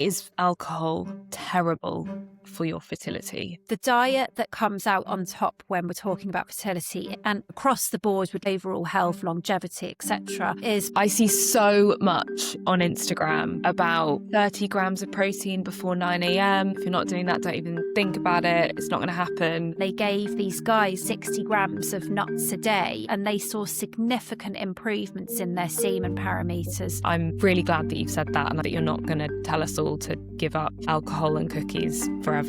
Is alcohol terrible for your fertility? The diet that comes out on top when we're talking about fertility and across the board with overall health, longevity, etc. is... I see so much on Instagram about 30 grams of protein before 9 a.m. If you're not doing that, don't even think about it. It's not going to happen. They gave these guys 60 grams of nuts a day and they saw significant improvements in their semen parameters. I'm really glad that you've said that and that you're not going to tell us all to give up alcohol and cookies forever.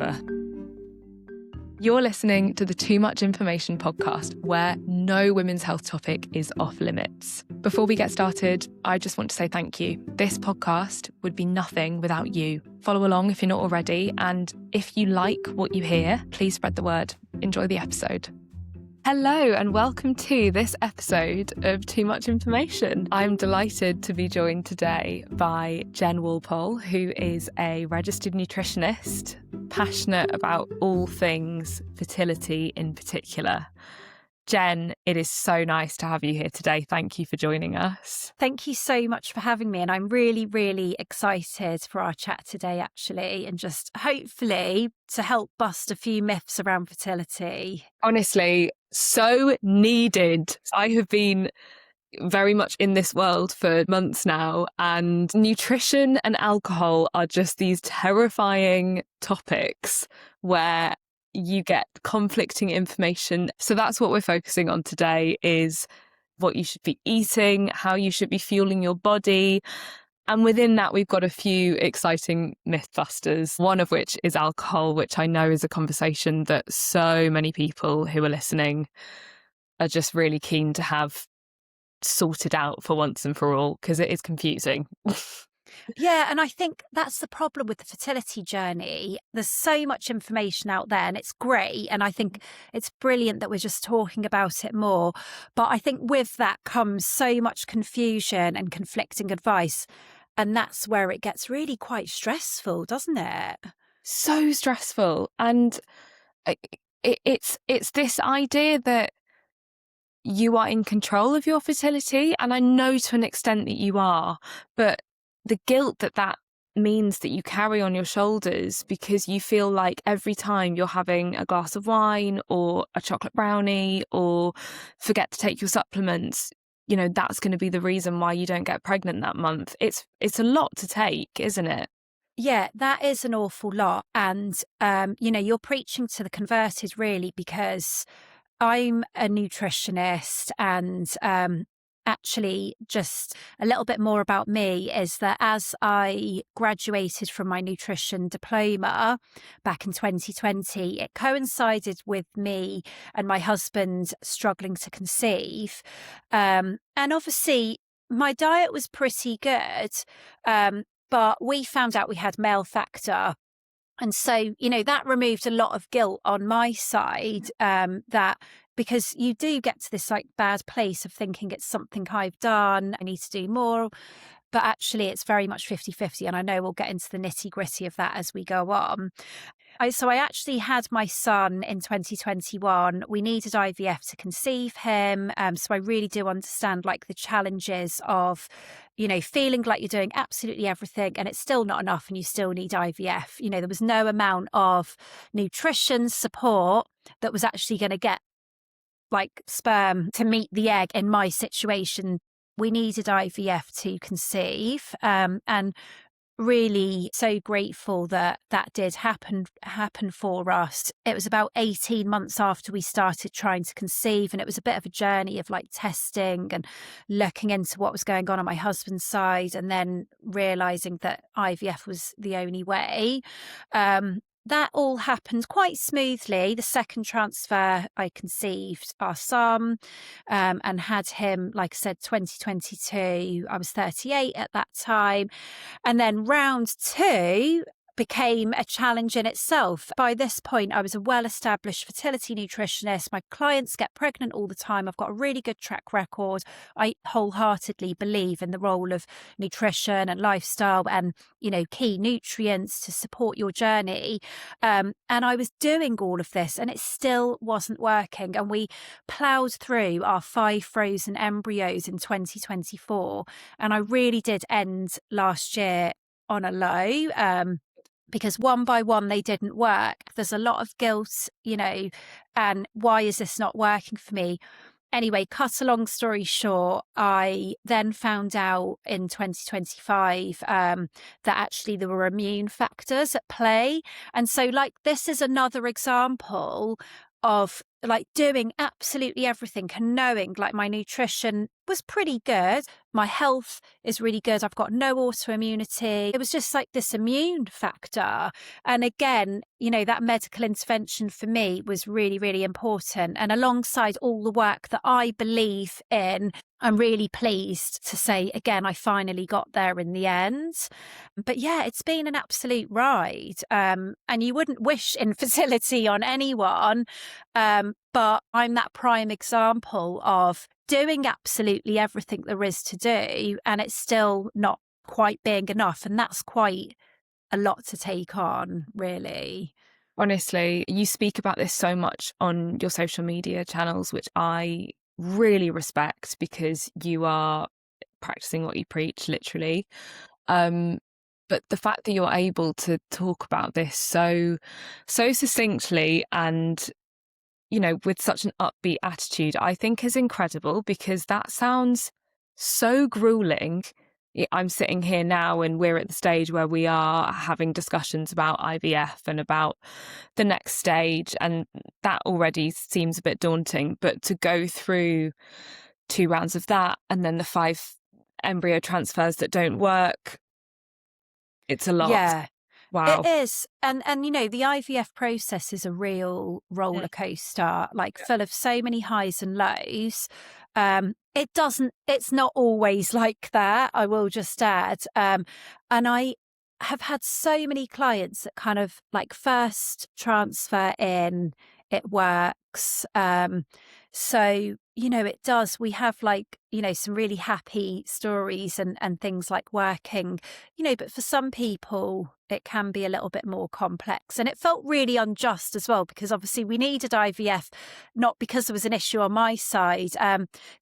You're listening to the Too Much Information podcast, where no women's health topic is off limits. Before we get started, I just want to say thank you. This podcast would be nothing without you. Follow along if you're not already, and if you like what you hear, please spread the word. Enjoy the episode. Hello and welcome to this episode of Too Much Information. I'm delighted to be joined today by Jen Walpole, who is a registered nutritionist, passionate about all things fertility in particular. Jen, it is so nice to have you here today. Thank you for joining us. Thank you so much for having me. And I'm really, really excited for our chat today, actually, and just hopefully to help bust a few myths around fertility. Honestly, so needed. I have been very much in this world for months now, and nutrition and alcohol are just these terrifying topics where you get conflicting information. So that's what we're focusing on today, is what you should be eating, how you should be fueling your body. And within that, we've got a few exciting mythbusters, one of which is alcohol, which I know is a conversation that so many people who are listening are just really keen to have sorted out for once and for all, because it is confusing. Yeah, and I think that's the problem with the fertility journey. There's so much information out there and it's great. And I think it's brilliant that we're just talking about it more. But I think with that comes so much confusion and conflicting advice. And that's where it gets really quite stressful, doesn't it? So stressful. And it's this idea that you are in control of your fertility. And I know to an extent that you are, but the guilt that means that you carry on your shoulders, because you feel like every time you're having a glass of wine or a chocolate brownie or forget to take your supplements, you know, that's going to be the reason why you don't get pregnant that month. It's a lot to take, isn't it? Yeah, that is an awful lot. And, you're preaching to the converted, really, because I'm a nutritionist and actually, just a little bit more about me is that as I graduated from my nutrition diploma back in 2020, it coincided with me and my husband struggling to conceive. And obviously, my diet was pretty good, but we found out we had male factor. And so, that removed a lot of guilt on my side, because you do get to this bad place of thinking it's something I've done, I need to do more. But actually, it's very much 50-50. And I know we'll get into the nitty gritty of that as we go on. So I actually had my son in 2021. We needed IVF to conceive him. So I really do understand the challenges of, feeling like you're doing absolutely everything and it's still not enough and you still need IVF. There was no amount of nutrition support that was actually going to get sperm to meet the egg in my situation. We needed IVF to conceive, and really so grateful that did happen for us. It was about 18 months after we started trying to conceive, and it was a bit of a journey of testing and looking into what was going on my husband's side, and then realizing that IVF was the only way. That all happened quite smoothly. The second transfer, I conceived our son and had him, like I said, 2022. I was 38 at that time. And then round two became a challenge in itself. By this point, I was a well-established fertility nutritionist. My clients get pregnant all the time. I've got a really good track record. I wholeheartedly believe in the role of nutrition and lifestyle and, key nutrients to support your journey. And I was doing all of this and it still wasn't working. And we ploughed through our 5 frozen embryos in 2024. And I really did end last year on a low, because one by one they didn't work. There's a lot of guilt, and why is this not working for me? Anyway, cut a long story short, I then found out in 2025 that actually there were immune factors at play. And so, like, this is another example of like doing absolutely everything and knowing like my nutrition was pretty good. My health is really good. I've got no autoimmunity. It was just like this immune factor. And again, that medical intervention for me was really, really important. And alongside all the work that I believe in, I'm really pleased to say, again, I finally got there in the end. But yeah, it's been an absolute ride. And you wouldn't wish infertility on anyone. But I'm that prime example of doing absolutely everything there is to do, and it's still not quite being enough. And that's quite a lot to take on, really. Honestly, you speak about this so much on your social media channels, which I really respect, because you are practicing what you preach, literally. But the fact that you're able to talk about this so succinctly and, with such an upbeat attitude, I think is incredible, because that sounds so grueling. I'm sitting here now and we're at the stage where we are having discussions about IVF and about the next stage, and that already seems a bit daunting. But to go through 2 rounds of that and then the 5 embryo transfers that don't work, it's a lot. Yeah. Wow. It is. And the IVF process is a real roller coaster, like full of so many highs and lows. It's not always like that, I will just add. And I have had so many clients that kind of like first transfer in, it works. So, it does. We have like, some really happy stories and things like working, but for some people, it can be a little bit more complex. And it felt really unjust as well, because obviously we needed IVF, not because there was an issue on my side,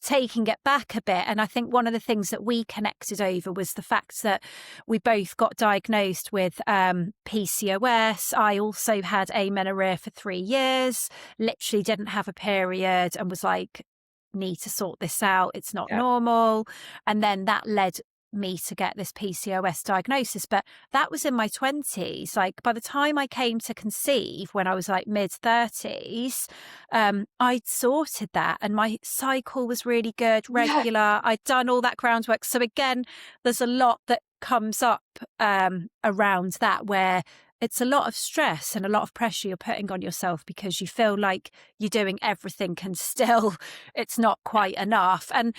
taking it back a bit. And I think one of the things that we connected over was the fact that we both got diagnosed with PCOS. I also had amenorrhea for 3 years, literally didn't have a period, and was like, need to sort this out. It's not normal. And then that led me to get this PCOS diagnosis. But that was in my 20s. Like by the time I came to conceive, when I was like mid 30s, I'd sorted that, and my cycle was really good, regular. Yeah. I'd done all that groundwork. So again, there's a lot that comes up around that, where it's a lot of stress and a lot of pressure you're putting on yourself, because you feel like you're doing everything and still it's not quite enough. And,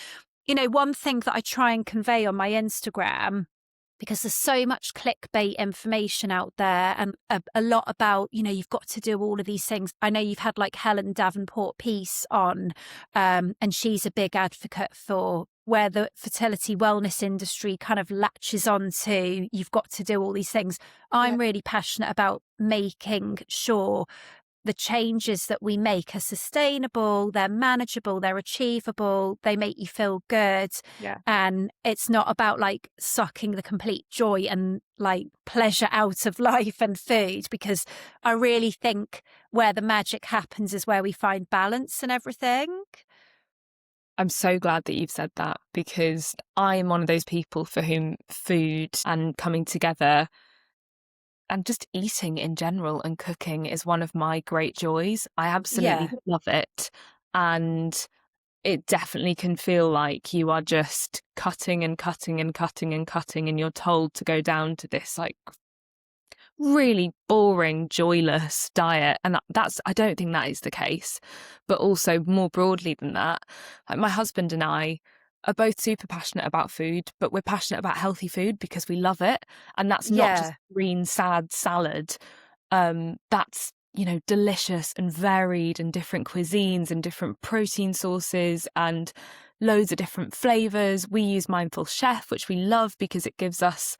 one thing that I try and convey on my Instagram, because there's so much clickbait information out there, and a lot about, you've got to do all of these things. I know you've had like Helen Davenport-Peace on, and she's a big advocate for where the fertility wellness industry kind of latches on to, you've got to do all these things. I'm really passionate about making sure the changes that we make are sustainable, they're manageable, they're achievable, they make you feel good. Yeah. And it's not about like sucking the complete joy and like pleasure out of life and food, because I really think where the magic happens is where we find balance and everything. I'm so glad that you've said that, because I'm one of those people for whom food and coming together and just eating in general and cooking is one of my great joys. I absolutely love it. And it definitely can feel like you are just cutting and cutting and cutting and cutting, and you're told to go down to this like really boring, joyless diet. And I don't think that is the case. But also more broadly than that, like my husband and I are both super passionate about food, but we're passionate about healthy food because we love it. And that's not just green, sad salad. That's, delicious and varied and different cuisines and different protein sources and loads of different flavors. We use Mindful Chef, which we love because it gives us,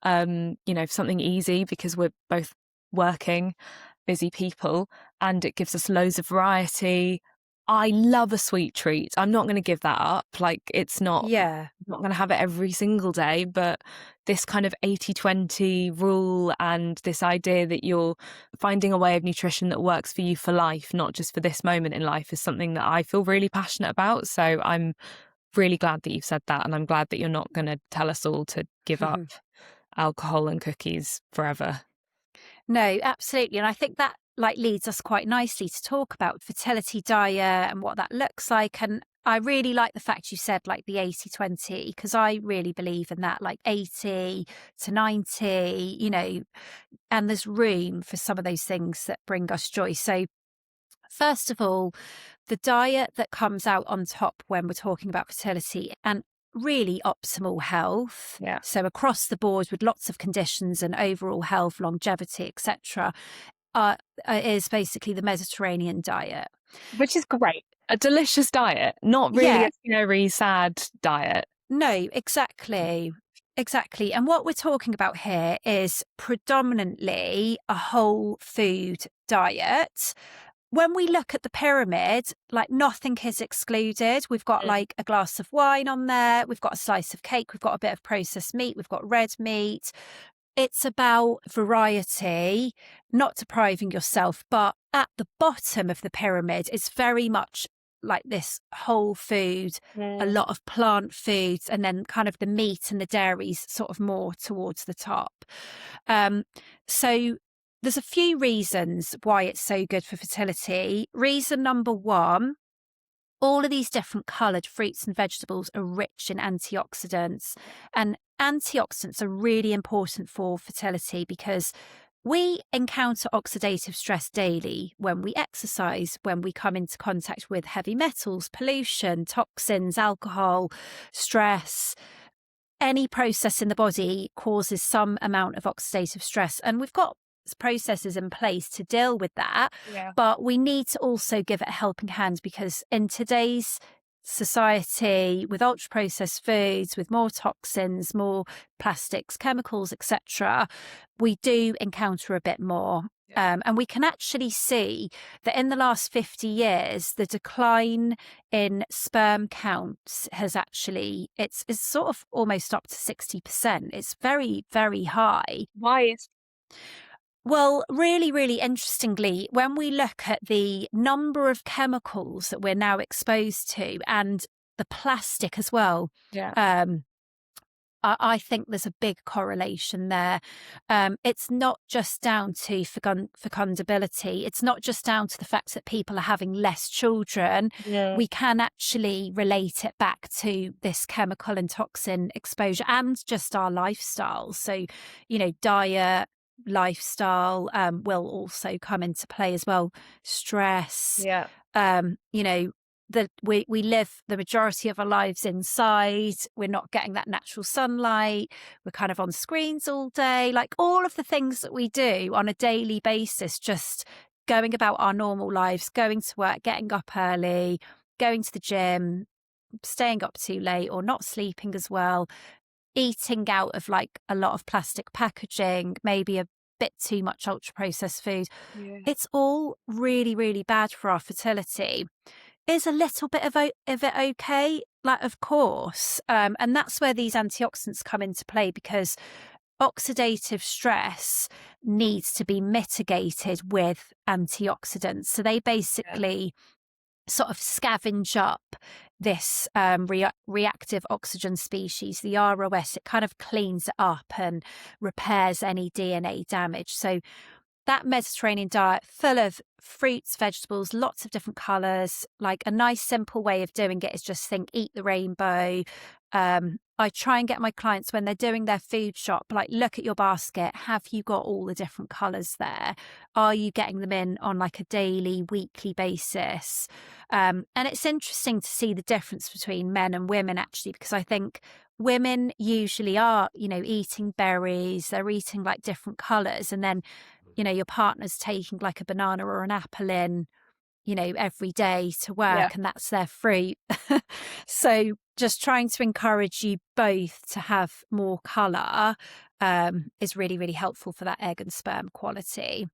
something easy, because we're both working, busy people, and it gives us loads of variety. I love a sweet treat. I'm not going to give that up. Like, it's not, Yeah. I'm not going to have it every single day, but this kind of 80-20 rule and this idea that you're finding a way of nutrition that works for you for life, not just for this moment in life, is something that I feel really passionate about. So I'm really glad that you've said that. And I'm glad that you're not going to tell us all to give up alcohol and cookies forever. No, absolutely. And I think that like leads us quite nicely to talk about fertility diet and what that looks like. And I really like the fact you said like the 80-20, because I really believe in that, like 80 to 90, you know, and there's room for some of those things that bring us joy. So first of all, the diet that comes out on top when we're talking about fertility and really optimal health. Yeah. So across the board with lots of conditions and overall health, longevity, etc., is basically the Mediterranean diet. Which is great. A delicious diet, not really a sad diet. No, exactly. Exactly. And what we're talking about here is predominantly a whole food diet. When we look at the pyramid, like nothing is excluded. We've got like a glass of wine on there. We've got a slice of cake. We've got a bit of processed meat. We've got red meat. It's about variety, not depriving yourself. But at the bottom of the pyramid, it's very much like this whole food, a lot of plant foods, and then kind of the meat and the dairies sort of more towards the top. So there's a few reasons why it's so good for fertility. Reason number one, all of these different coloured fruits and vegetables are rich in antioxidants. And antioxidants are really important for fertility because we encounter oxidative stress daily when we exercise, when we come into contact with heavy metals, pollution, toxins, alcohol, stress. Any process in the body causes some amount of oxidative stress. And we've got processes in place to deal with that. But we need to also give it a helping hand because in today's society, with ultra processed foods, with more toxins, more plastics, chemicals, etc., we do encounter a bit more. And we can actually see that in the last 50 years, the decline in sperm counts has actually, it's sort of almost up to 60%. It's very, very high. Why is Well, really, really interestingly, when we look at the number of chemicals that we're now exposed to and the plastic as well, I think there's a big correlation there. It's not just down to fecundability. It's not just down to the fact that people are having less children. We can actually relate it back to this chemical and toxin exposure and just our lifestyle. So, you know, diet, lifestyle will also come into play as well. Stress, you know, that we live the majority of our lives inside. We're not getting that natural sunlight. We're kind of on screens all day. Like all of the things that we do on a daily basis, just going about our normal lives, going to work, getting up early, going to the gym, staying up too late or not sleeping as well, eating out of like a lot of plastic packaging, maybe a bit too much ultra processed food. It's all really, really bad for our fertility. Is a little bit of it okay? Like, of course. And that's where these antioxidants come into play because oxidative stress needs to be mitigated with antioxidants. So they basically sort of scavenge up this reactive oxygen species, the ROS. It kind of cleans it up and repairs any DNA damage. So that Mediterranean diet full of fruits, vegetables, lots of different colours, like a nice simple way of doing it is just eat the rainbow. I try and get my clients when they're doing their food shop, like look at your basket. Have you got all the different colours there? Are you getting them in on like a daily, weekly basis? And it's interesting to see the difference between men and women actually, because I think women usually are, you know, eating berries, they're eating like different colours, and then you know, your partner's taking like a banana or an apple in, you know, every day to work and that's their fruit. So just trying to encourage you both to have more colour is really, really helpful for that egg and sperm quality.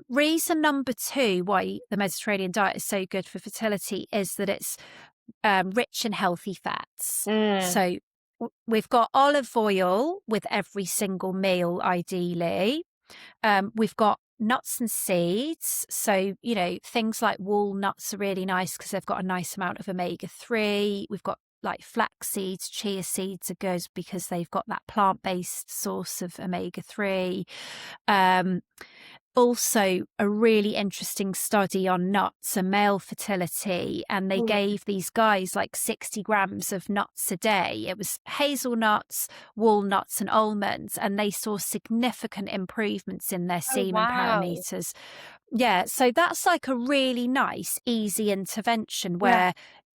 Reason number 2 why the Mediterranean diet is so good for fertility is that it's rich in healthy fats. So we've got olive oil with every single meal, ideally. We've got nuts and seeds. So, things like walnuts are really nice because they've got a nice amount of omega-3. We've got like flax seeds, chia seeds are good because they've got that plant-based source of omega-3. Also, a really interesting study on nuts and male fertility, and they gave these guys like 60 grams of nuts a day. It was hazelnuts, walnuts, and almonds, and they saw significant improvements in their semen parameters. Yeah, so that's like a really nice, easy intervention where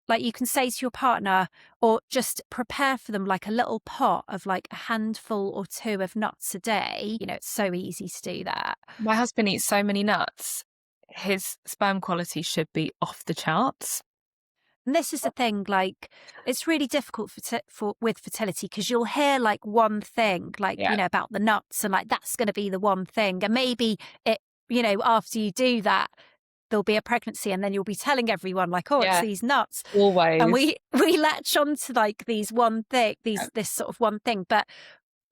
like you can say to your partner or just prepare for them like a little pot of like a handful or 2 of nuts a day. It's so easy to do that. My husband eats so many nuts. His sperm quality should be off the charts. And this is the thing, like, it's really difficult with fertility because you'll hear like one thing, like, about the nuts and like, that's going to be the one thing. And maybe it, after you do that, there'll be a pregnancy and then you'll be telling everyone like, it's these nuts. Always. And we latch onto like this sort of one thing. But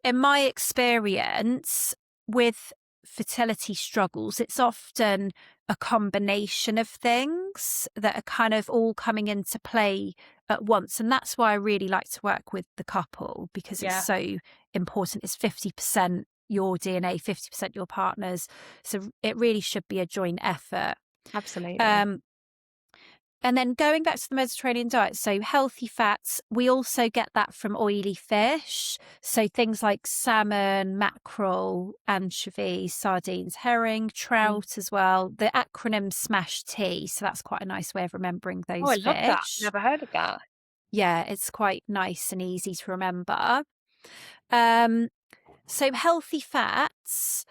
in my experience with fertility struggles, it's often a combination of things that are kind of all coming into play at once. And that's why I really like to work with the couple because it's so important. It's 50% your DNA, 50% your partner's. So it really should be a joint effort. Absolutely. And then going back to the Mediterranean diet, so healthy fats, we also get that from oily fish. So things like salmon, mackerel, anchovy, sardines, herring, trout as well. The acronym SMASH-T. So that's quite a nice way of remembering those fish. I love that. Never heard of that. Yeah, it's quite nice and easy to remember. So healthy fats.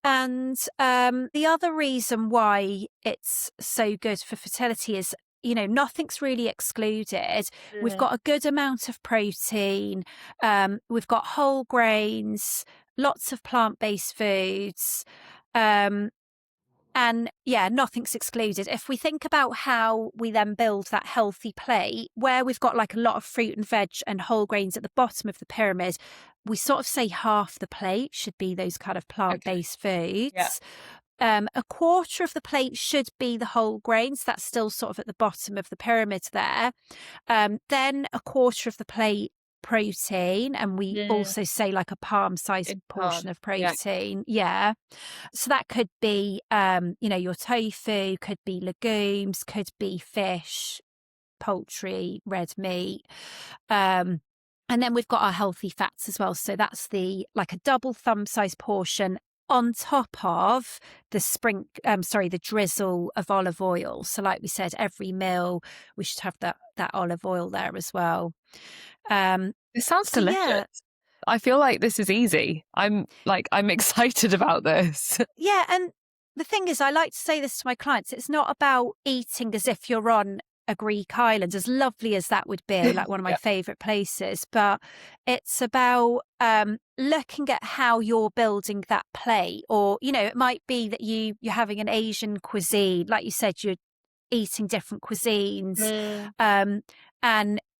And the other reason why it's so good for fertility is, nothing's really excluded. We've got a good amount of protein. We've got whole grains, lots of plant-based foods. And nothing's excluded. If we think about how we then build that healthy plate, where we've got like a lot of fruit and veg and whole grains at the bottom of the pyramid, we sort of say half the plate should be those kind of plant-based foods. A quarter of the plate should be the whole grains. That's still sort of at the bottom of the pyramid there. Then a quarter of the plate protein, and we also say like a palm-sized portion of protein. So that could be your tofu, could be legumes, could be fish, poultry, red meat. And then we've got our healthy fats as well. So that's like a double thumb-sized portion on top of the drizzle of olive oil. So like we said, every meal we should have that olive oil there as well. It sounds delicious. I feel like this is easy. I'm excited about this. Yeah, and the thing is, I like to say this to my clients, it's not about eating as if you're on a Greek island, as lovely as that would be, like one of my favourite places, but it's about looking at how you're building that plate. Or, it might be that you're having an Asian cuisine, like you said, you're eating different cuisines,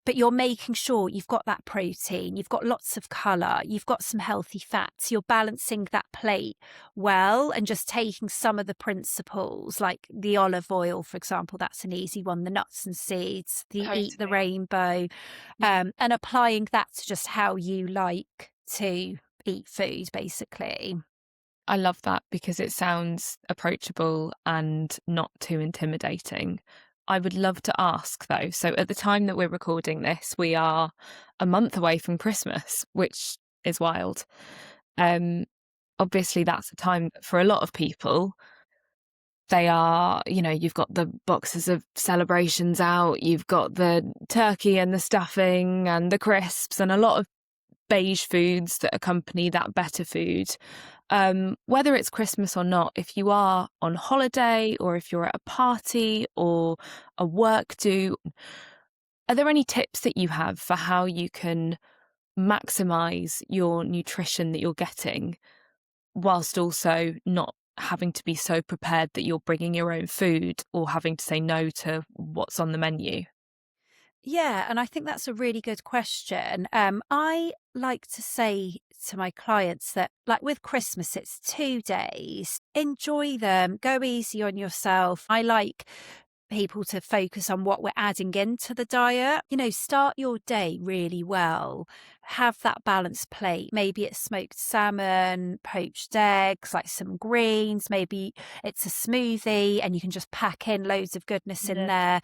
but you're making sure you've got that protein, you've got lots of colour, you've got some healthy fats, you're balancing that plate well and just taking some of the principles, like the olive oil, for example, that's an easy one, the nuts and seeds, eat the rainbow, and applying that to just how you like to eat food, basically. I love that because it sounds approachable and not too intimidating. I would love to ask though, so at the time that we're recording this, we are a month away from Christmas, which is wild. Obviously that's a time for a lot of people. They are, you've got the boxes of celebrations out, you've got the turkey and the stuffing and the crisps and a lot of beige foods that accompany that better food. Whether it's Christmas or not, if you are on holiday or if you're at a party or a work do, are there any tips that you have for how you can maximize your nutrition that you're getting whilst also not having to be so prepared that you're bringing your own food or having to say no to what's on the menu? Yeah, and I think that's a really good question. I like to say to my clients that, like with Christmas, it's 2 days. Enjoy them, go easy on yourself. I like people to focus on what we're adding into the diet. Start your day really well. Have that balanced plate. Maybe it's smoked salmon, poached eggs, like some greens. Maybe it's a smoothie and you can just pack in loads of goodness in there.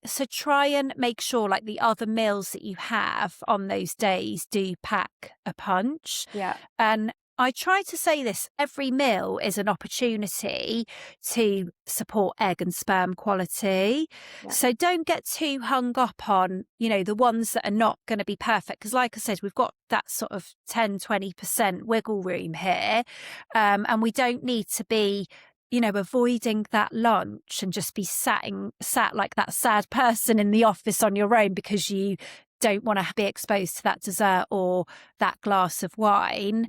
So try and make sure like the other meals that you have on those days do pack a punch. Yeah. And I try to say this, every meal is an opportunity to support egg and sperm quality. Yeah. So don't get too hung up on, the ones that are not going to be perfect. Because like I said, we've got that sort of 10-20% wiggle room here. And we don't need to be avoiding that lunch and just be sat like that sad person in the office on your own because you don't want to be exposed to that dessert or that glass of wine.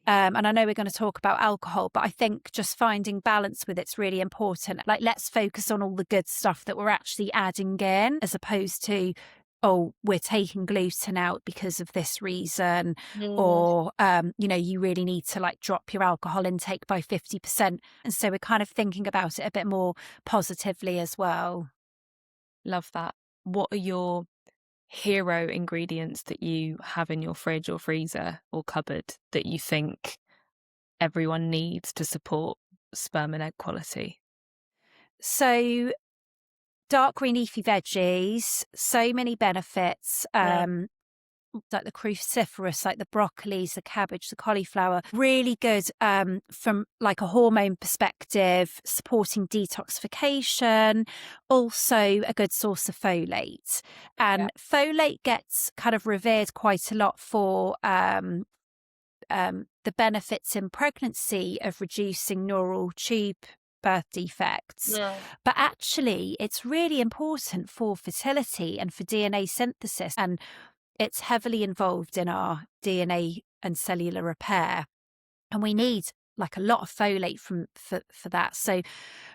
And I know we're going to talk about alcohol, but I think just finding balance with it's really important. Like, let's focus on all the good stuff that we're actually adding in, as opposed to, oh, we're taking gluten out because of this reason, or, you really need to like drop your alcohol intake by 50%. And so we're kind of thinking about it a bit more positively as well. Love that. What are your hero ingredients that you have in your fridge or freezer or cupboard that you think everyone needs to support sperm and egg quality? So dark green leafy veggies, so many benefits. Like the cruciferous, like the broccolis, the cabbage, the cauliflower, really good from like a hormone perspective, supporting detoxification, also a good source of folate. And folate gets kind of revered quite a lot for the benefits in pregnancy of reducing neural tube birth defects. But actually, it's really important for fertility and for DNA synthesis. And it's heavily involved in our DNA and cellular repair. And we need like a lot of folate for that. So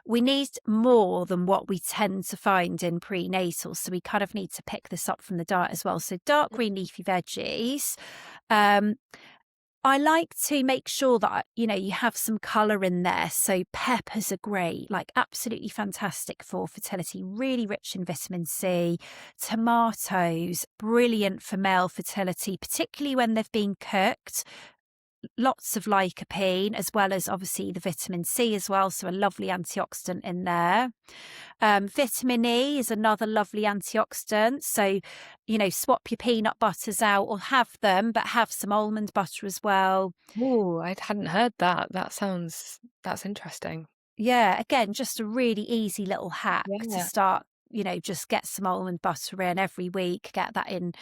we need more than what we tend to find in prenatal. So we kind of need to pick this up from the diet as well. So dark green leafy veggies. I like to make sure that, you have some colour in there. So peppers are great, like absolutely fantastic for fertility, really rich in vitamin C. Tomatoes, brilliant for male fertility, particularly when they've been cooked. Lots of lycopene, as well as obviously the vitamin C as well. So a lovely antioxidant in there. Vitamin E is another lovely antioxidant. So, swap your peanut butters out or have them, but have some almond butter as well. Oh, I hadn't heard that. That's interesting. Yeah, again, just a really easy little hack to start. Just get some almond butter in every week, get that in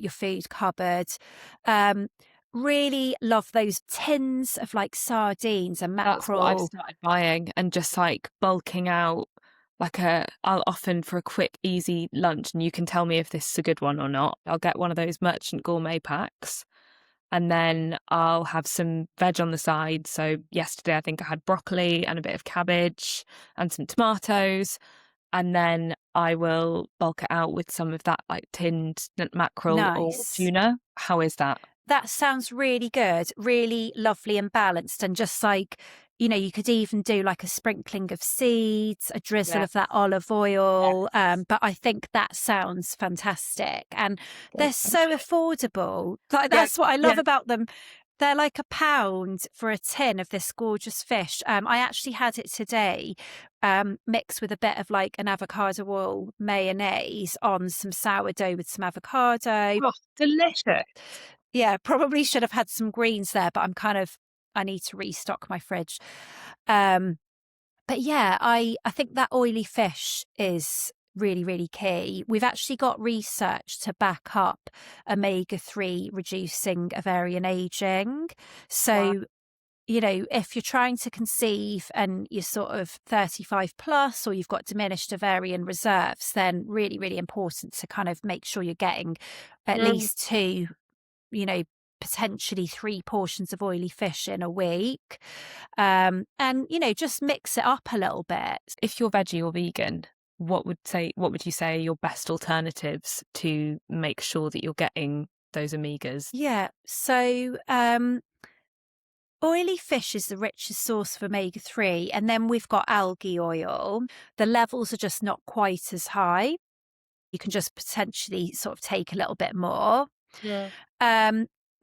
your food cupboard. Really love those tins of like sardines and mackerel. That's what I've started buying and just like bulking out I'll often for a quick, easy lunch, and you can tell me if this is a good one or not. I'll get one of those merchant gourmet packs and then I'll have some veg on the side. So yesterday I think I had broccoli and a bit of cabbage and some tomatoes. And then I will bulk it out with some of that like tinned mackerel or tuna. How is that? That sounds really good, really lovely and balanced. And just like, you could even do like a sprinkling of seeds, a drizzle of that olive oil. But I think that sounds fantastic. And they're so affordable. Like, that's what I love about them. They're like £1 for a tin of this gorgeous fish. I actually had it today, mixed with a bit of like an avocado oil mayonnaise on some sourdough with some avocado. Oh, delicious. Yeah, probably should have had some greens there, but I need to restock my fridge. But yeah, I think that oily fish is really, really key. We've actually got research to back up omega-3 reducing ovarian aging. So, if you're trying to conceive and you're sort of 35 plus or you've got diminished ovarian reserves, then really, really important to kind of make sure you're getting at least two potentially 3 portions of oily fish in a week. And, just mix it up a little bit. If you're veggie or vegan, what would you say are your best alternatives to make sure that you're getting those omegas? Yeah. So, oily fish is the richest source of omega-3, and then we've got algae oil. The levels are just not quite as high. You can just potentially sort of take a little bit more. Yeah.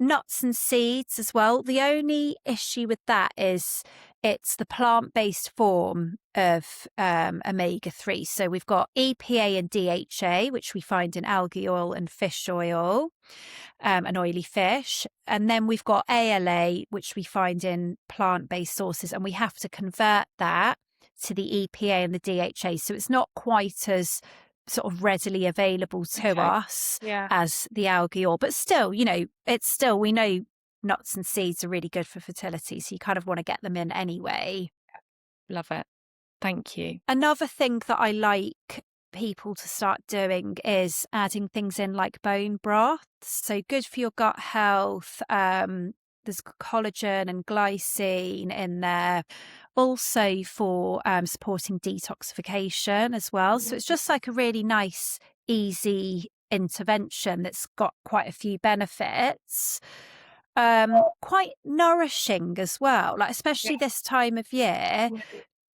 Nuts and seeds as well. The only issue with that is it's the plant-based form of omega-3. So we've got EPA and DHA, which we find in algae oil and fish oil. And oily fish. And then we've got ALA, which we find in plant-based sources, and we have to convert that to the EPA and the DHA. So it's not quite as sort of readily available to us as the algae oil. But still, we know nuts and seeds are really good for fertility. So you kind of want to get them in anyway. Love it. Thank you. Another thing that I like people to start doing is adding things in like bone broth. So good for your gut health. There's collagen and glycine in there. Also for supporting detoxification as well. So it's just like a really nice, easy intervention that's got quite a few benefits. Quite nourishing as well, like especially this time of year.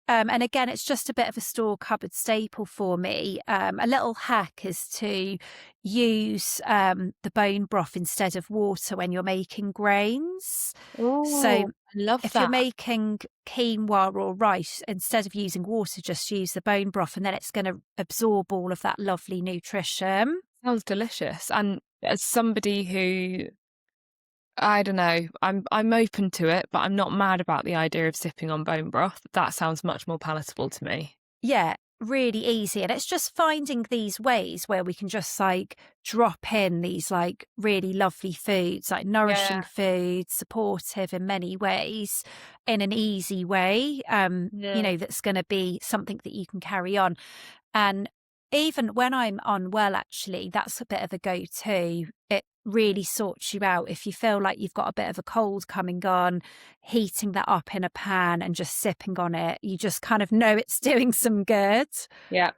And again, it's just a bit of a store cupboard staple for me. A little hack is to use the bone broth instead of water when you're making grains. Ooh, So I love if that. you're making quinoa or rice, instead of using water, just use the bone broth, and then it's going to absorb all of that lovely nutrition. Sounds delicious. And as somebody who, I don't know, I'm open to it, but I'm not mad about the idea of sipping on bone broth. That sounds much more palatable to me. Yeah, really easy. And it's just finding these ways where we can just like drop in these like really lovely foods, like nourishing foods, supportive in many ways, in an easy way, that's going to be something that you can carry on. And even when I'm unwell, actually, that's a bit of a go-to. It really sorts you out. If you feel like you've got a bit of a cold coming on, heating that up in a pan and just sipping on it, you just kind of know it's doing some good. Yeah.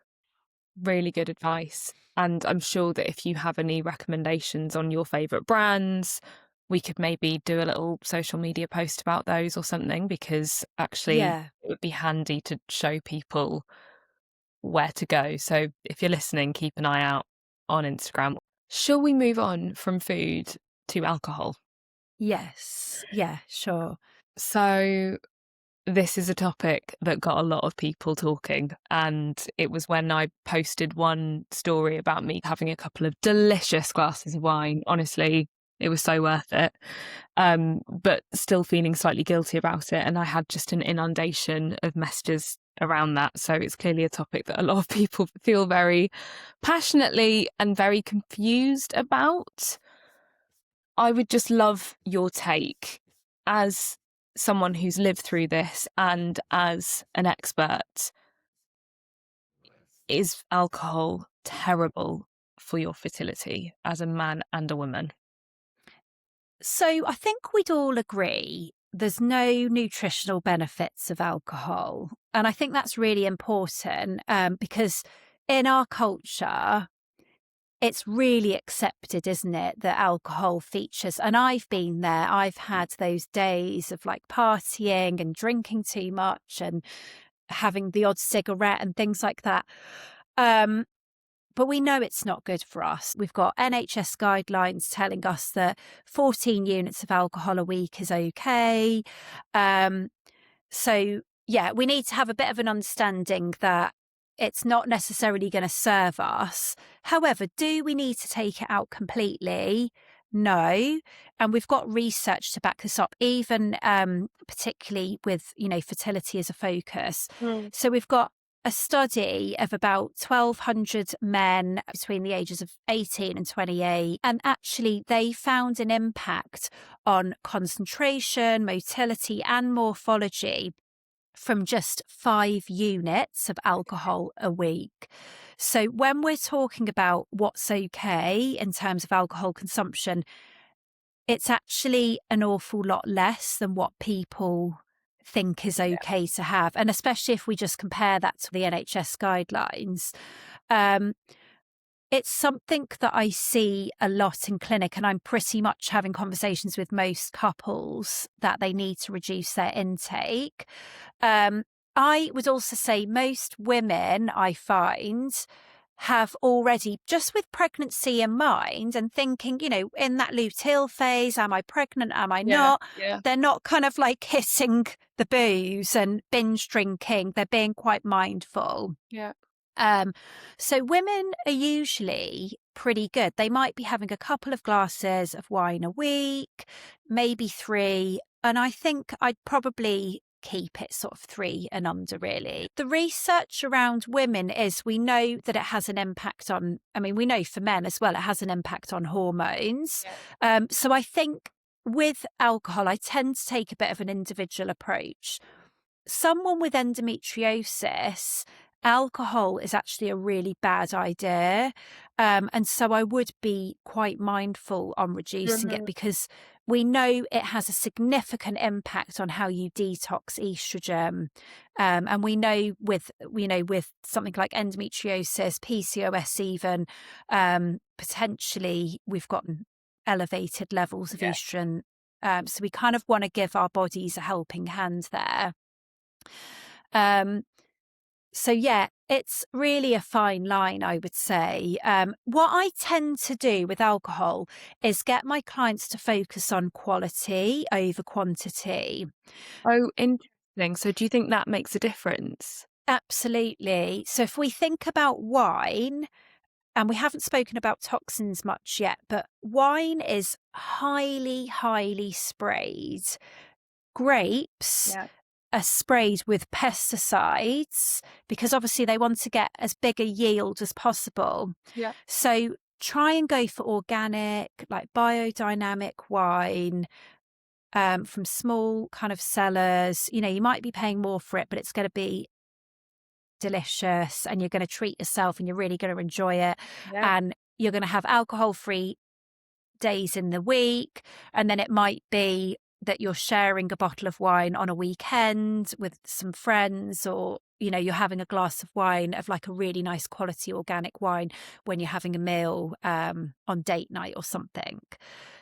Really good advice. And I'm sure that if you have any recommendations on your favourite brands, we could maybe do a little social media post about those or something, because actually it would be handy to show people where to go. So if you're listening, keep an eye out on Instagram. Shall we move on from food to alcohol? Yes. Yeah, sure. So this is a topic that got a lot of people talking, and it was when I posted one story about me having a couple of delicious glasses of wine. Honestly, it was so worth it, but still feeling slightly guilty about it. And I had just an inundation of messages around that. So it's clearly a topic that a lot of people feel very passionately and very confused about. I would just love your take as someone who's lived through this and as an expert. Is alcohol terrible for your fertility as a man and a woman? So I think we'd all agree there's no nutritional benefits of alcohol. And I think that's really important because in our culture, it's really accepted, isn't it, that alcohol features. And I've been there. I've had those days of like partying and drinking too much and having the odd cigarette and things like that. But we know it's not good for us. We've got NHS guidelines telling us that 14 units of alcohol a week is okay. So, yeah, we need to have a bit of an understanding that it's not necessarily going to serve us. However, do we need to take it out completely? No. And we've got research to back this up, even particularly with, fertility as a focus. So we've got a study of about 1,200 men between the ages of 18 and 28. And actually, they found an impact on concentration, motility, and morphology from just 5 units of alcohol a week. So when we're talking about what's okay in terms of alcohol consumption, it's actually an awful lot less than what people think is okay to have. And especially if we just compare that to the NHS guidelines. It's something that I see a lot in clinic, and I'm pretty much having conversations with most couples that they need to reduce their intake. I would also say most women, I find, have already, just with pregnancy in mind and thinking, in that luteal phase, am I pregnant? Am I not? Yeah. They're not kind of like hitting the booze and binge drinking. They're being quite mindful. Yeah. So women are usually pretty good. They might be having a couple of glasses of wine a week, maybe 3. And I think I'd probably keep it sort of 3 and under, really. The research around women is, we know that it has an impact on, we know for men as well, it has an impact on hormones. So I think with alcohol, I tend to take a bit of an individual approach. Someone with endometriosis, alcohol is actually a really bad idea. And so I would be quite mindful on reducing it, because we know it has a significant impact on how you detox estrogen. And we know with something like endometriosis, PCOS even, potentially we've got elevated levels of estrogen. So we kind of want to give our bodies a helping hand there. So yeah, it's really a fine line, I would say. What I tend to do with alcohol is get my clients to focus on quality over quantity. Oh, interesting. So do you think that makes a difference? Absolutely. So if we think about wine, and we haven't spoken about toxins much yet, but wine is highly, highly sprayed. Grapes are sprayed with pesticides because obviously they want to get as big a yield as possible. Yeah. So try and go for organic, like biodynamic wine from small kind of cellars. You might be paying more for it, but it's going to be delicious and you're going to treat yourself and you're really going to enjoy it. Yeah. And you're going to have alcohol-free days in the week. And then it might be that you're sharing a bottle of wine on a weekend with some friends, or you're having a glass of wine, of like a really nice quality organic wine, when you're having a meal on date night or something.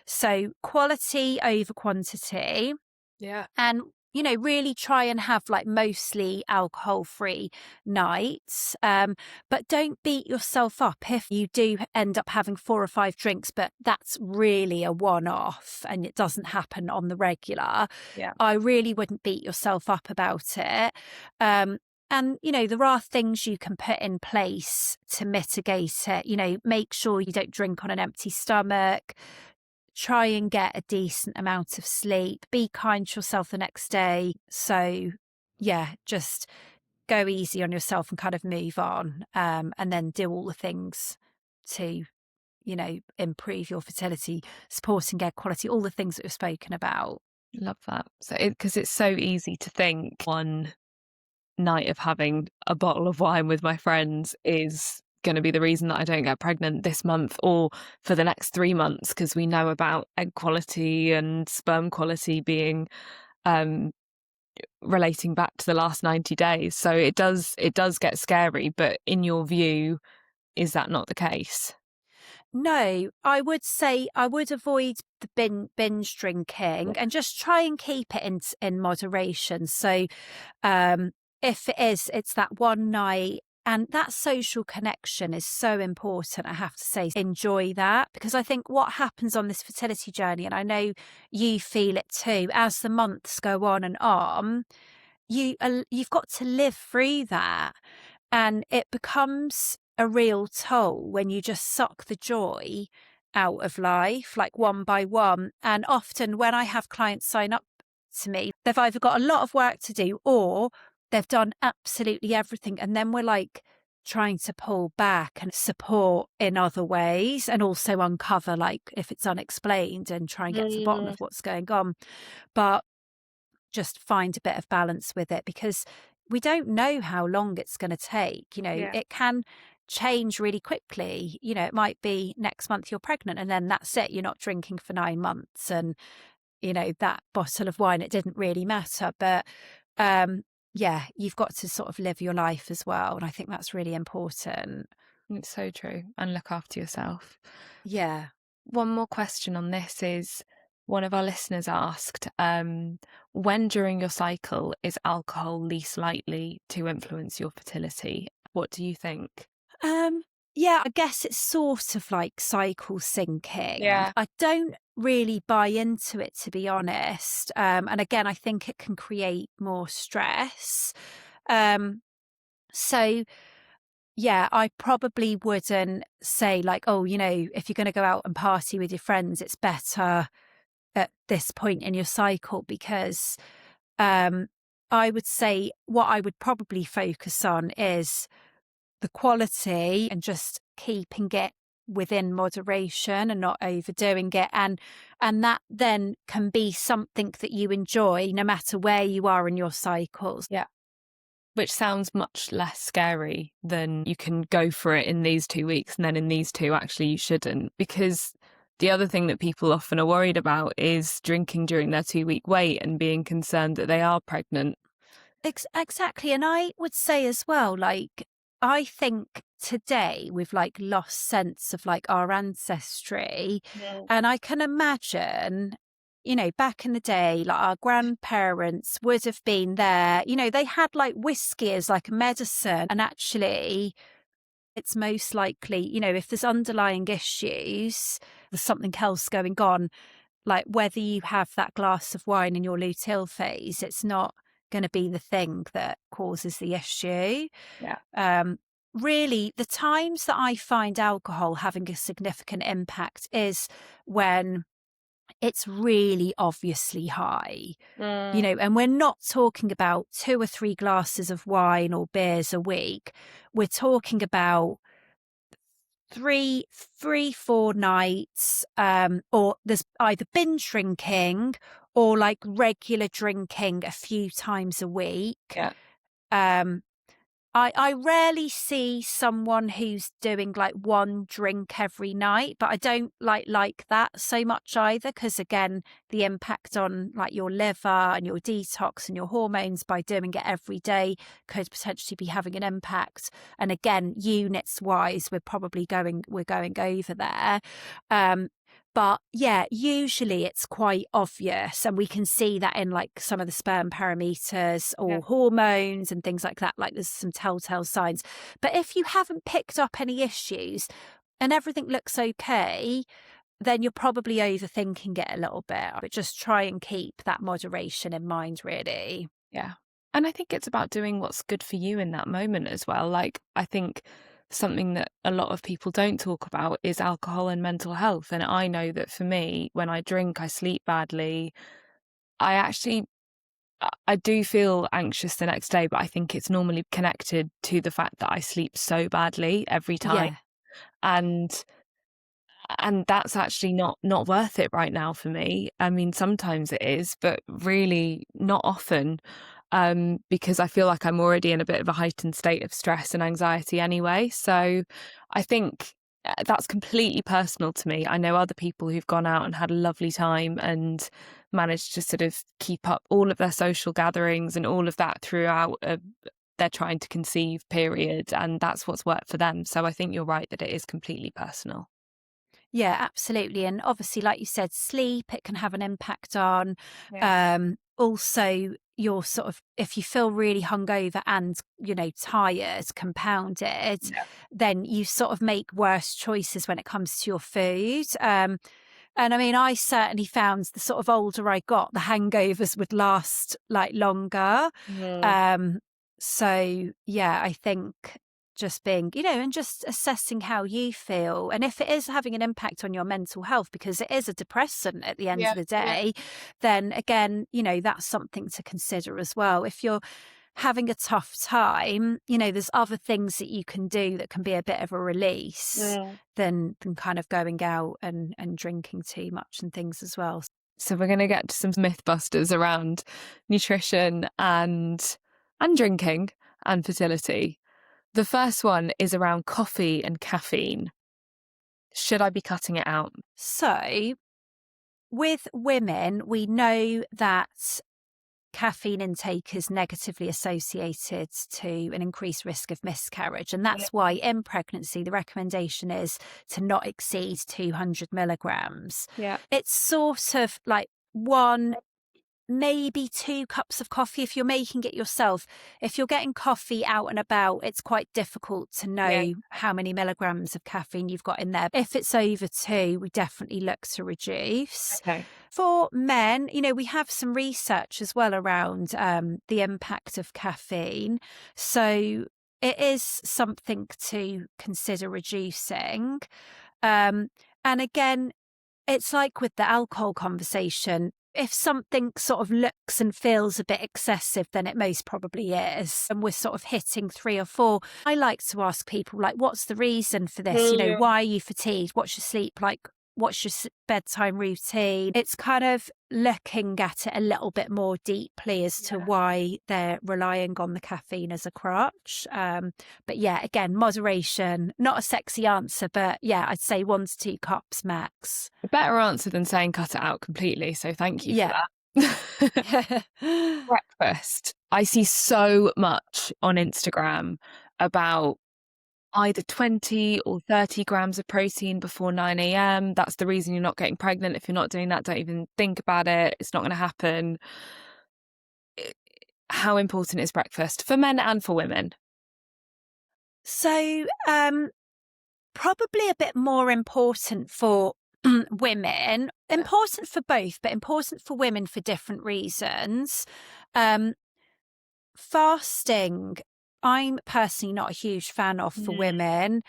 So quality over quantity. Yeah. And really try and have like mostly alcohol-free nights. But don't beat yourself up if you do end up having 4 or 5 drinks, but that's really a one-off and it doesn't happen on the regular. Yeah. I really wouldn't beat yourself up about it. And, there are things you can put in place to mitigate it. Make sure you don't drink on an empty stomach. Try and get a decent amount of sleep. Be kind to yourself the next day. So, yeah, just go easy on yourself and kind of move on. And then do all the things to, improve your fertility, supporting egg quality, all the things that we've spoken about. Love that. So, because it's so easy to think one night of having a bottle of wine with my friends is going to be the reason that I don't get pregnant this month or for the next 3 months, because we know about egg quality and sperm quality being relating back to the last 90 days. So it does get scary. But in your view, is that not the case? No, I would say I would avoid the binge drinking and just try and keep it in moderation. So if it's that one night, and that social connection is so important, I have to say. Enjoy that, because I think what happens on this fertility journey, and I know you feel it too, as the months go on and on, you've got to live through that, and it becomes a real toll when you just suck the joy out of life, like one by one. And often when I have clients sign up to me, they've either got a lot of work to do or they've done absolutely everything. And then we're like trying to pull back and support in other ways, and also uncover, like, if it's unexplained, and try and get to the bottom of what's going on. But just find a bit of balance with it, because we don't know how long it's going to take. It can change really quickly. You know, it might be next month you're pregnant and then that's it. You're not drinking for 9 months. And, you know, that bottle of wine, it didn't really matter. But yeah, you've got to sort of live your life as well. And I think that's really important. It's so true. And look after yourself. Yeah. One more question on this is, one of our listeners asked, when during your cycle is alcohol least likely to influence your fertility? What do you think? Yeah, I guess it's sort of like cycle syncing. Yeah. I don't really buy into it, to be honest. And again, I think it can create more stress. So yeah, I probably wouldn't say like, oh, you know, if you're going to go out and party with your friends, it's better at this point in your cycle, because I would say what I would probably focus on is the quality and just keeping it within moderation and not overdoing it. And that then can be something that you enjoy no matter where you are in your cycles. Yeah. Which sounds much less scary than you can go for it in these 2 weeks and then in these 2, actually, you shouldn't. Because the other thing that people often are worried about is drinking during their 2-week wait and being concerned that they are pregnant. Exactly. And I would say as well, like, I think today we've like lost sense of like our ancestry. Yeah. And I can imagine, you know, back in the day, like our grandparents would have been there, you know, they had like whiskey as like a medicine. And actually, it's most likely, you know, if there's underlying issues, there's something else going on, like whether you have that glass of wine in your luteal phase, it's not going to be the thing that causes the issue. Yeah. Really, the times that I find alcohol having a significant impact is when it's really obviously high, you know, and we're not talking about 2 or 3 glasses of wine or beers a week. We're talking about 4 nights, or there's either binge drinking or like regular drinking a few times a week. Yeah. I rarely see someone who's doing like 1 drink every night, but I don't like that so much either, because again, the impact on like your liver and your detox and your hormones by doing it every day could potentially be having an impact. And again, units wise, we're going over there. But yeah, usually it's quite obvious, and we can see that in like some of the sperm parameters or hormones and things like that. Like there's some telltale signs. But if you haven't picked up any issues and everything looks okay, then you're probably overthinking it a little bit. But just try and keep that moderation in mind, really. Yeah. And I think it's about doing what's good for you in that moment as well. Like, I think something that a lot of people don't talk about is alcohol and mental health. And I know that for me, when I drink, I sleep badly. I do feel anxious the next day, but I think it's normally connected to the fact that I sleep so badly every time. Yeah. And that's actually not worth it right now for me. I mean, sometimes it is, but really not often. Because I feel like I'm already in a bit of a heightened state of stress and anxiety anyway. So I think that's completely personal to me. I know other people who've gone out and had a lovely time and managed to sort of keep up all of their social gatherings and all of that throughout their trying to conceive period, and that's what's worked for them. So I think you're right that it is completely personal. Yeah, absolutely. And obviously, like you said, sleep, it can have an impact on. Also, you're sort of, if you feel really hungover and, you know, tired, compounded, then you sort of make worse choices when it comes to your food. And I mean, I certainly found the sort of older I got, the hangovers would last like longer. So yeah, I think just being, you know, and just assessing how you feel. And if it is having an impact on your mental health, because it is a depressant at the end of the day, then again, you know, that's something to consider as well. If you're having a tough time, you know, there's other things that you can do that can be a bit of a release than kind of going out and drinking too much and things as well. So we're going to get to some myth busters around nutrition and drinking and fertility. The first one is around coffee and caffeine. Should I be cutting it out? So with women, we know that caffeine intake is negatively associated to an increased risk of miscarriage. And that's why in pregnancy, the recommendation is to not exceed 200 milligrams. Yeah. It's sort of like 1, maybe 2 cups of coffee if you're making it yourself. If you're getting coffee out and about, it's quite difficult to know how many milligrams of caffeine you've got in there. If it's over 2, we definitely look to reduce. Okay. For men, we have some research as well around the impact of caffeine. So it is something to consider reducing. And again, it's like with the alcohol conversation. If something sort of looks and feels a bit excessive, then it most probably is. And we're sort of hitting 3 or 4. I like to ask people, like, what's the reason for this? Why are you fatigued? What's your sleep like? What's your bedtime routine? It's kind of looking at it a little bit more deeply as to why they're relying on the caffeine as a crutch. But yeah, again, moderation, not a sexy answer, but yeah, I'd say 1 to 2 cups max. A better answer than saying cut it out completely. So thank you for that. Breakfast. I see so much on Instagram about either 20 or 30 grams of protein before 9 a.m. That's the reason you're not getting pregnant. If you're not doing that, don't even think about it. It's not going to happen. How important is breakfast for men and for women? So, probably a bit more important for women, important for both, but important for women for different reasons. Fasting, I'm personally not a huge fan of for women,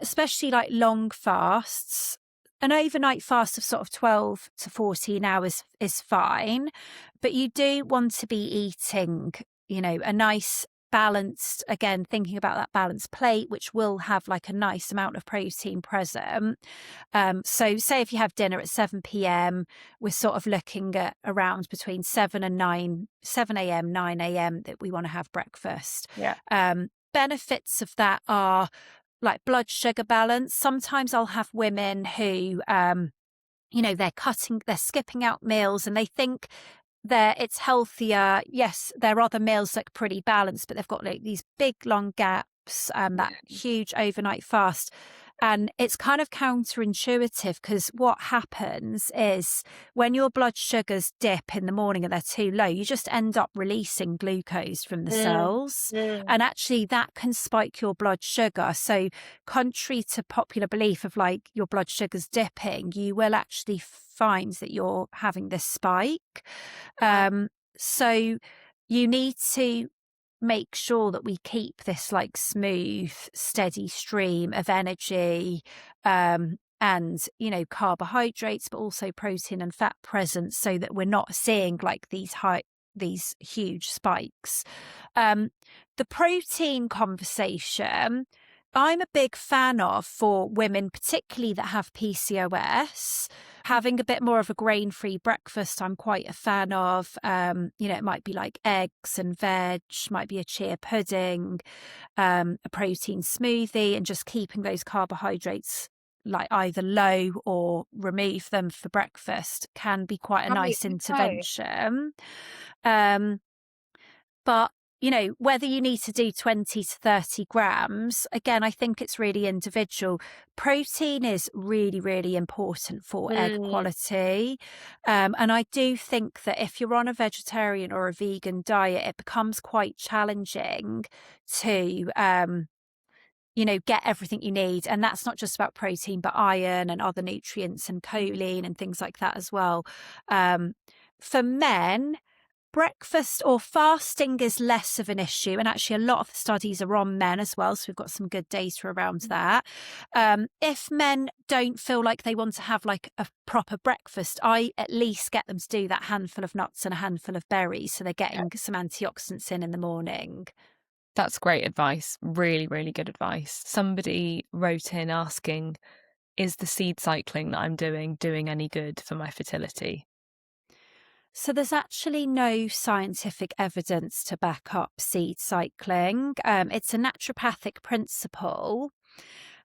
especially like long fasts. An overnight fast of sort of 12 to 14 hours is fine, but you do want to be eating, a nice balanced, again, thinking about that balanced plate, which will have like a nice amount of protein present. So say if you have dinner at 7 p.m, we're sort of looking at around between 7 and 7 a.m, 9 a.m. that we want to have breakfast. Benefits of that are like blood sugar balance. Sometimes I'll have women who, they're skipping out meals and they think it's healthier. Yes, there are other meals that are pretty balanced, but they've got like these big long gaps, that huge overnight fast. And it's kind of counterintuitive because what happens is when your blood sugars dip in the morning and they're too low, you just end up releasing glucose from the cells. And actually that can spike your blood sugar. So contrary to popular belief of like your blood sugars dipping, you will actually find that you're having this spike. So you need to make sure that we keep this like smooth, steady stream of energy, and, carbohydrates, but also protein and fat present so that we're not seeing like these huge spikes. The protein conversation, I'm a big fan of for women, particularly that have PCOS. Having a bit more of a grain-free breakfast, I'm quite a fan of. It might be like eggs and veg, might be a chia pudding, a protein smoothie, and just keeping those carbohydrates like either low or remove them for breakfast can be quite a nice intervention. But whether you need to do 20 to 30 grams, again, I think it's really individual. Protein is really, really important for egg quality. And I do think that if you're on a vegetarian or a vegan diet, it becomes quite challenging to, get everything you need. And that's not just about protein, but iron and other nutrients and choline and things like that as well. For men, breakfast or fasting is less of an issue, and actually a lot of the studies are on men as well, so we've got some good data around that. If men don't feel like they want to have like a proper breakfast, I at least get them to do that handful of nuts and a handful of berries so they're getting some antioxidants in the morning. That's great advice. Really, really good advice. Somebody wrote in asking, is the seed cycling that I'm doing any good for my fertility? So there's actually no scientific evidence to back up seed cycling. It's a naturopathic principle.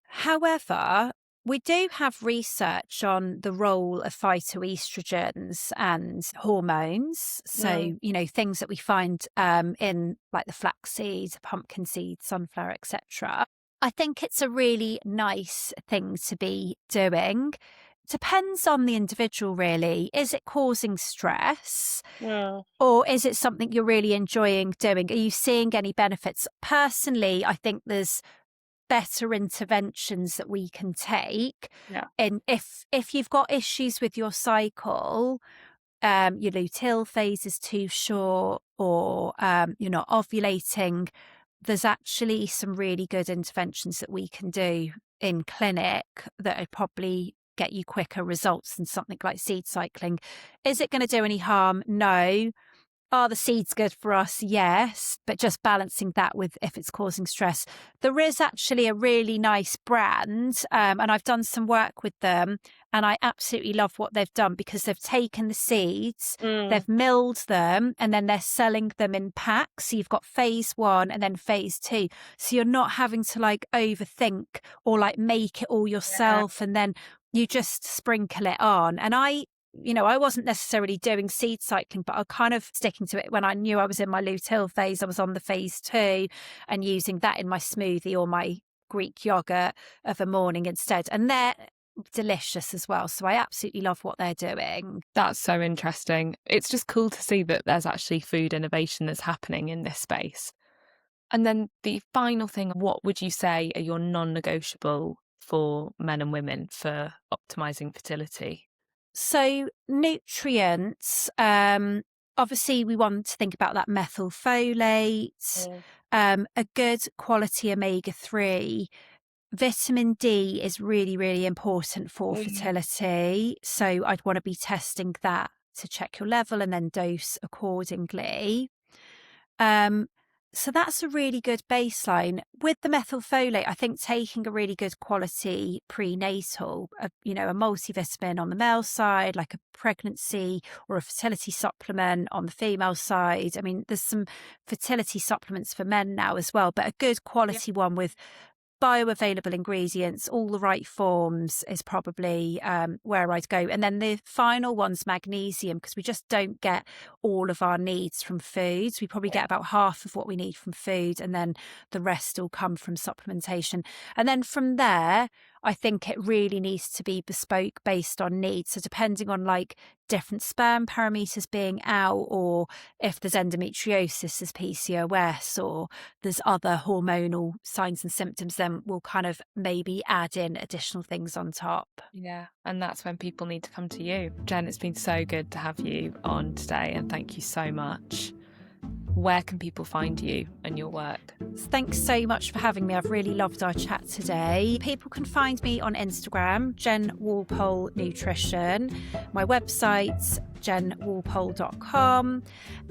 However, we do have research on the role of phytoestrogens and hormones. So, things that we find in like the flaxseed, pumpkin seed, sunflower, etc. I think it's a really nice thing to be doing. Depends on the individual, really. Is it causing stress? Or is it something you're really enjoying doing? Are you seeing any benefits? Personally, I think there's better interventions that we can take. And if you've got issues with your cycle, your luteal phase is too short, or you're not ovulating, there's actually some really good interventions that we can do in clinic that would probably get you quicker results than something like seed cycling. Is it going to do any harm? No. Are the seeds good for us? Yes. But just balancing that with if it's causing stress. There is actually a really nice brand, and I've done some work with them, and I absolutely love what they've done because they've taken the seeds, they've milled them, and then they're selling them in packs. So you've got phase 1 and then phase 2. So you're not having to like overthink or like make it all yourself, and then you just sprinkle it on. And I wasn't necessarily doing seed cycling, but I kind of sticking to it when I knew I was in my luteal phase. I was on the phase 2 and using that in my smoothie or my Greek yogurt of a morning instead. And they're delicious as well. So I absolutely love what they're doing. That's so interesting. It's just cool to see that there's actually food innovation that's happening in this space. And then the final thing, what would you say are your non-negotiable for men and women for optimising fertility? So nutrients, obviously we want to think about that methylfolate, a good quality omega-3. Vitamin D is really, really important for fertility. So I'd want to be testing that to check your level and then dose accordingly. So that's a really good baseline. With the methylfolate, I think taking a really good quality prenatal, a multivitamin on the male side, like a pregnancy or a fertility supplement on the female side. I mean, there's some fertility supplements for men now as well, but a good quality one with bioavailable ingredients, all the right forms is probably where I'd go. And then the final one's magnesium, because we just don't get all of our needs from foods. We probably get about half of what we need from food, and then the rest will come from supplementation. And then from there, I think it really needs to be bespoke based on needs. So depending on like different sperm parameters being out, or if there's endometriosis, there's PCOS, or there's other hormonal signs and symptoms, then we'll kind of maybe add in additional things on top. Yeah, and that's when people need to come to you. Jen, it's been so good to have you on today, and thank you so much. Where can people find you and your work? Thanks so much for having me. I've really loved our chat today. People can find me on Instagram, Jen Walpole Nutrition. My website's jenwalpole.com.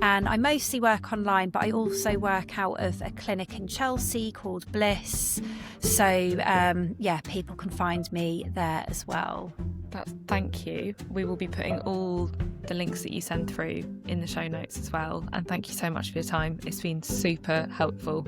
And I mostly work online, but I also work out of a clinic in Chelsea called Bliss. So, people can find me there as well. Thank you. We will be putting all the links that you send through in the show notes as well. And thank you so much for your time. It's been super helpful.